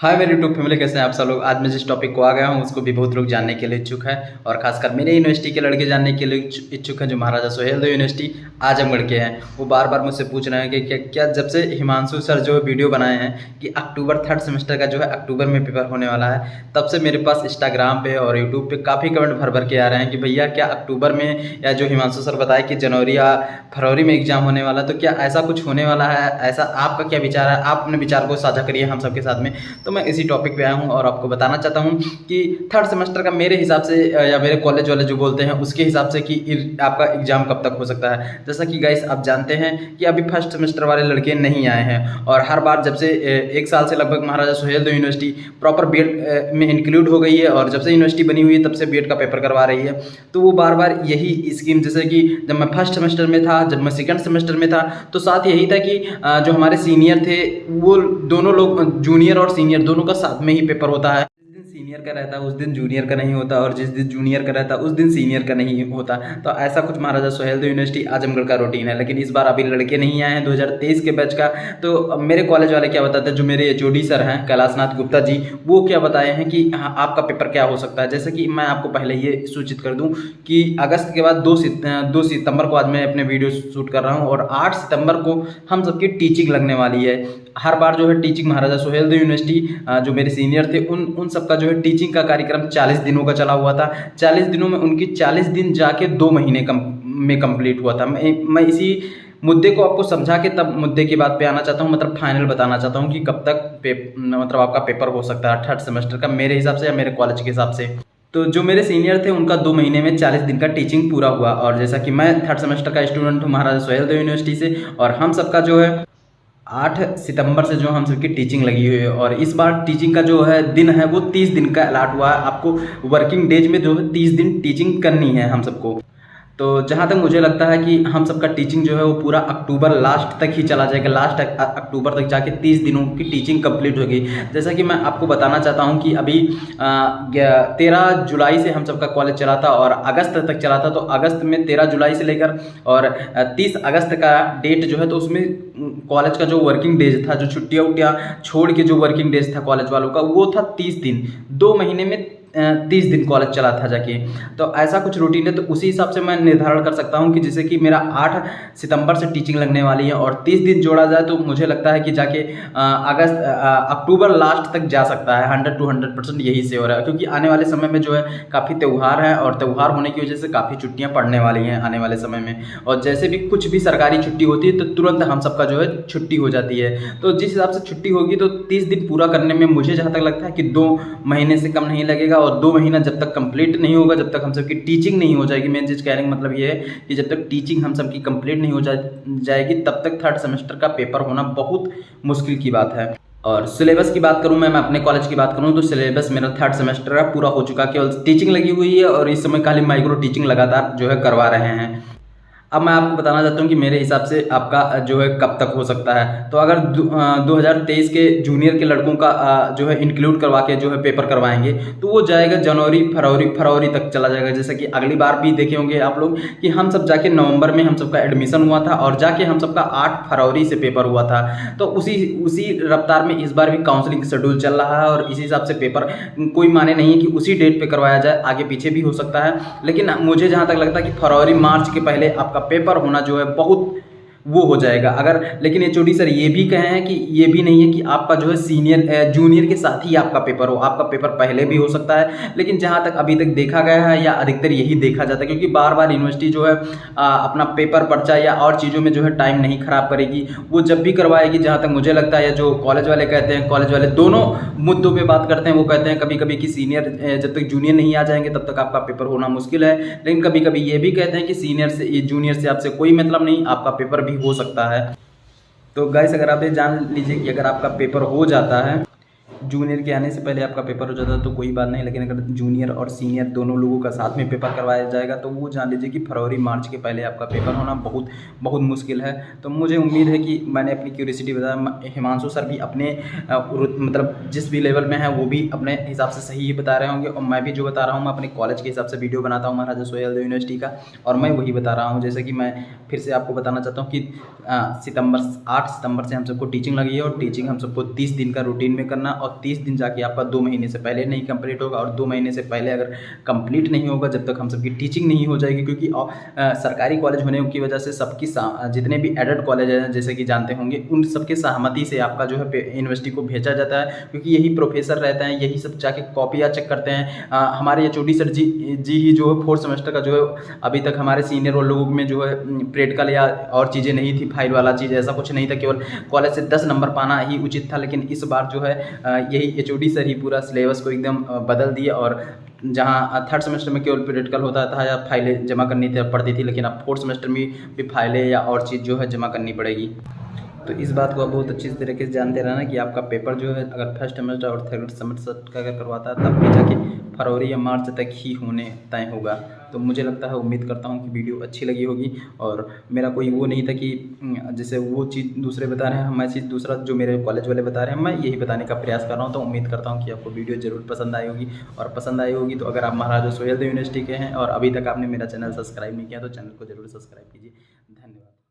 हाय मेरे YouTube family, कैसे हैं आप सब लोग। आज मैं जिस टॉपिक को आ गया हूं उसको भी बहुत लोग जानने के लिए इच्छुक है और खासकर मेरे यूनिवर्सिटी के लड़के जानने के लिए इच्छुक हैं जो महाराजा सुहेलदेव यूनिवर्सिटी आजमगढ़ के हैं। वो बार बार मुझसे पूछ रहे हैं कि क्या जब से हिमांशु सर जो वीडियो बनाए हैं कि अक्टूबर थर्ड सेमेस्टर का जो है अक्टूबर में पेपर होने वाला है, तब से मेरे पास इंस्टाग्राम पे और यूट्यूब पे काफ़ी कमेंट भर भर के आ रहे हैं कि भैया क्या अक्टूबर में, या जो हिमांशु सर बताए कि जनवरी या फरवरी में एग्जाम होने वाला, तो क्या ऐसा कुछ होने वाला है? ऐसा आपका क्या विचार है? आप अपने विचार को साझा करिए हम सबके साथ में। तो मैं इसी टॉपिक पे आया हूँ और आपको बताना चाहता हूँ कि थर्ड सेमेस्टर का मेरे हिसाब से या मेरे कॉलेज वाले जो बोलते हैं उसके हिसाब से कि आपका एग्जाम कब तक हो सकता है। जैसा कि गाइस आप जानते हैं कि अभी फर्स्ट सेमेस्टर वाले लड़के नहीं आए हैं और हर बार जब से एक साल से लगभग महाराजा सुहेलदेव यूनिवर्सिटी प्रॉपर बीएड में इंक्लूड हो गई है और जब से यूनिवर्सिटी बनी हुई है तब से बीएड का पेपर करवा रही है, तो वो बार बार यही स्कीम, जैसे कि जब मैं फर्स्ट सेमेस्टर में था, जब मैं सेकंड सेमेस्टर में था, तो साथ यही था कि जो हमारे सीनियर थे वो दोनों लोग, जूनियर और सीनियर दोनों का साथ में ही पेपर होता है। जिस दिन सीनियर का रहता है उस दिन जूनियर का नहीं होता और जिस दिन जूनियर का रहता है उस दिन सीनियर का नहीं होता। तो ऐसा कुछ महाराजा सुहेलदेव यूनिवर्सिटी आजमगढ़ का रूटीन है। लेकिन इस बार अभी लड़के नहीं आए हैं 2023 के बैच का। तो मेरे कॉलेज वाले क्या बताते हैं, जो मेरे एचओडी सर हैं कैलाशनाथ गुप्ता जी, वो क्या बताए हैं कि हाँ आपका पेपर क्या हो सकता है। जैसे कि मैं आपको पहले ये सूचित कर दूं कि अगस्त के बाद 2 सितंबर को आज मैं अपने वीडियो शूट कर रहा हूँ और 8 सितंबर को हम सबकी टीचिंग लगने वाली है। हर बार जो है टीचिंग महाराजा सुहेलदेव यूनिवर्सिटी जो मेरे सीनियर थे उन सबका जो है टीचिंग का कार्यक्रम 40 दिनों का चला हुआ था। 40 दिनों में उनकी 40 दिन जाके 2 महीने में कंप्लीट हुआ था। मैं इसी मुद्दे को आपको समझा के तब मुद्दे की बात पे आना चाहता हूँ, मतलब फाइनल बताना चाहता हूँ कि कब तक मतलब आपका पेपर हो सकता है थर्ड सेमेस्टर का, मेरे हिसाब से या मेरे कॉलेज के हिसाब से। तो जो मेरे सीनियर थे उनका 2 महीने में 40 दिन का टीचिंग पूरा हुआ और जैसा कि मैं थर्ड सेमेस्टर का स्टूडेंट हूँ महाराजा सुहेलदेव यूनिवर्सिटी से, और हम सबका जो है 8 सितंबर से जो हम सबकी टीचिंग लगी हुई है और इस बार टीचिंग का जो है दिन है वो 30 दिन का अलॉट हुआ है। आपको वर्किंग डेज में जो है 30 दिन टीचिंग करनी है हम सबको। तो जहाँ तक मुझे लगता है कि हम सबका टीचिंग जो है वो पूरा अक्टूबर लास्ट तक ही चला जाएगा। लास्ट अक्टूबर तक जाके 30 दिनों की टीचिंग कंप्लीट होगी। जैसा कि मैं आपको बताना चाहता हूँ कि अभी 13 जुलाई से हम सबका कॉलेज चला था और अगस्त तक चला था। तो अगस्त में 13 जुलाई से लेकर और 30 अगस्त का डेट जो है, तो उसमें कॉलेज का जो वर्किंग डेज था, जो छुट्टियाँ उट्टियाँ छोड़ के जो वर्किंग डेज था कॉलेज वालों का, वो था 30 दिन। 2 महीने में 30 दिन कॉलेज चला था जाके। तो ऐसा कुछ रूटीन है, तो उसी हिसाब से मैं निर्धारण कर सकता हूँ कि जैसे कि मेरा 8 सितंबर से टीचिंग लगने वाली है और 30 दिन जोड़ा जाए तो मुझे लगता है कि जाके अक्टूबर लास्ट तक जा सकता है। 100 to 100% यही से हो रहा है, क्योंकि आने वाले समय में जो है काफ़ी त्यौहार है और त्यौहार होने की वजह से काफ़ी छुट्टियाँ पड़ने वाली हैं आने वाले समय में। और जैसे भी कुछ भी सरकारी छुट्टी होती है तो तुरंत हम सबका जो है छुट्टी हो जाती है। तो जिस हिसाब से छुट्टी होगी तो 30 दिन पूरा करने में मुझे जहाँ तक लगता है कि 2 महीने से कम नहीं लगेगा। और 2 महीना जब तक कंप्लीट नहीं होगा, जब तक हम सबकी टीचिंग नहीं हो जाएगी, मेन चीज़ कहने का मतलब ये है कि जब तक टीचिंग हम सबकी कंप्लीट नहीं हो जाएगी तब तक थर्ड सेमेस्टर का पेपर होना बहुत मुश्किल की बात है। और सिलेबस की बात करूं, मैं अपने कॉलेज की बात करूं तो सिलेबस मेरा थर्ड सेमेस्टर का पूरा हो चुका, केवल टीचिंग लगी हुई है और इस समय खाली माइक्रो टीचिंग लगातार जो है करवा रहे हैं। अब मैं आपको बताना चाहता हूँ कि मेरे हिसाब से आपका जो है कब तक हो सकता है। तो अगर 2023 के जूनियर के लड़कों का जो है इंक्लूड करवा के जो है पेपर करवाएंगे तो वो जाएगा जनवरी फरवरी तक चला जाएगा। जैसे कि अगली बार भी देखे होंगे आप लोग कि हम सब जाके नवंबर में हम सबका एडमिशन हुआ था और जाके हम सबका 8 फरवरी से पेपर हुआ था। तो उसी रफ्तार में इस बार भी काउंसलिंग शेड्यूल चल रहा है और इसी हिसाब से पेपर कोई माने नहीं है कि उसी डेट पे करवाया जाए, आगे पीछे भी हो सकता है। लेकिन मुझे जहाँ तक लगता है कि फरवरी मार्च के पहले आपका पेपर होना जो है बहुत वो हो जाएगा। अगर लेकिन एचओडी सर ये भी कहे हैं कि ये भी नहीं है कि आपका जो है सीनियर जूनियर के साथ ही आपका पेपर हो, आपका पेपर पहले भी हो सकता है। लेकिन जहाँ तक अभी तक देखा गया है या अधिकतर यही देखा जाता है, क्योंकि बार बार यूनिवर्सिटी जो है अपना पेपर पर्चा या और चीज़ों में जो है टाइम नहीं खराब करेगी। वो जब भी करवाएगी, जहाँ तक मुझे लगता है, या जो कॉलेज वाले कहते हैं, कॉलेज वाले दोनों मुद्दों पर बात करते हैं। वो कहते हैं कभी कभी कि सीनियर जब तक जूनियर नहीं आ जाएंगे तब तक आपका पेपर होना मुश्किल है, लेकिन कभी कभी ये भी कहते हैं कि सीनियर से जूनियर से आपसे कोई मतलब नहीं, आपका पेपर भी हो सकता है। तो गाइस अगर आप ये जान लीजिए कि अगर आपका पेपर हो जाता है, जूनियर के आने से पहले आपका पेपर हो जाता है तो कोई बात नहीं, लेकिन अगर जूनियर और सीनियर दोनों लोगों का साथ में पेपर करवाया जाएगा तो वो जान लीजिए कि फरवरी मार्च के पहले आपका पेपर होना बहुत बहुत मुश्किल है। तो मुझे उम्मीद है कि मैंने अपनी क्यूरियोसिटी बताया, हिमांशु सर भी अपने मतलब जिस भी लेवल में है वो भी अपने हिसाब से सही ही बता रहे होंगे और मैं भी जो बता रहा हूँ मैं अपने कॉलेज के हिसाब से वीडियो बनाता हूँ महाराजा सुहेलदेव यूनिवर्सिटी का, और मैं वही बता रहा हूँ। जैसे कि मैं फिर से आपको बताना चाहता हूँ कि 8 सितंबर से हम सबको टीचिंग लगी है और टीचिंग हम सबको 30 दिन का रूटीन में करना और और 30 दिन जाके आपका 2 महीने से पहले नहीं कंप्लीट होगा, और 2 महीने से पहले अगर कंप्लीट नहीं होगा जब तक हम सबकी टीचिंग नहीं हो जाएगी, क्योंकि सरकारी कॉलेज होने की वजह से सबकी जितने भी एडेड कॉलेज हैं जैसे कि जानते होंगे, उन सबके सहमति से आपका जो है यूनिवर्सिटी को भेजा जाता है, क्योंकि यही प्रोफेसर रहते हैं, यही सब जाके कॉपियाँ चेक करते हैं। हमारे HOD सर जी ही जो है 4th सेमेस्टर का जो है अभी तक हमारे सीनियर और लोगों में जो है प्रैक्टिकल या और चीज़ें नहीं थी, फाइल वाला चीज़ ऐसा कुछ नहीं था, केवल कॉलेज से 10 नंबर पाना ही उचित था। लेकिन इस बार जो है यही HOD सर ही पूरा सिलेबस को एकदम बदल दिए, और जहाँ 3rd सेमेस्टर में केवल प्रैक्टिकल होता था या फाइलें जमा करनी पड़ती थी, लेकिन अब 4th सेमेस्टर में भी फाइलें या और चीज़ जो है जमा करनी पड़ेगी। तो इस बात को आप बहुत अच्छी तरीके से जानते रहना कि आपका पेपर जो है अगर 1st सेमेस्टर और 3rd सेमेस्टर का अगर करवाता है तब भी जाके फरवरी या मार्च तक ही होने तय होगा। तो मुझे लगता है, उम्मीद करता हूँ कि वीडियो अच्छी लगी होगी, और मेरा कोई वो नहीं था कि जैसे वो चीज़ दूसरे बता रहे हैं, मैं चीज़ दूसरा जो मेरे कॉलेज वाले बता रहे हैं मैं यही बताने का प्रयास कर रहा हूँ। तो उम्मीद करता हूँ कि आपको वीडियो ज़रूर पसंद आई होगी, और पसंद आई होगी तो अगर आप महाराजा सोहेलदेव यूनिवर्सिटी के हैं और अभी तक आपने मेरा चैनल सब्सक्राइब नहीं किया तो चैनल को ज़रूर सब्सक्राइब कीजिए। धन्यवाद।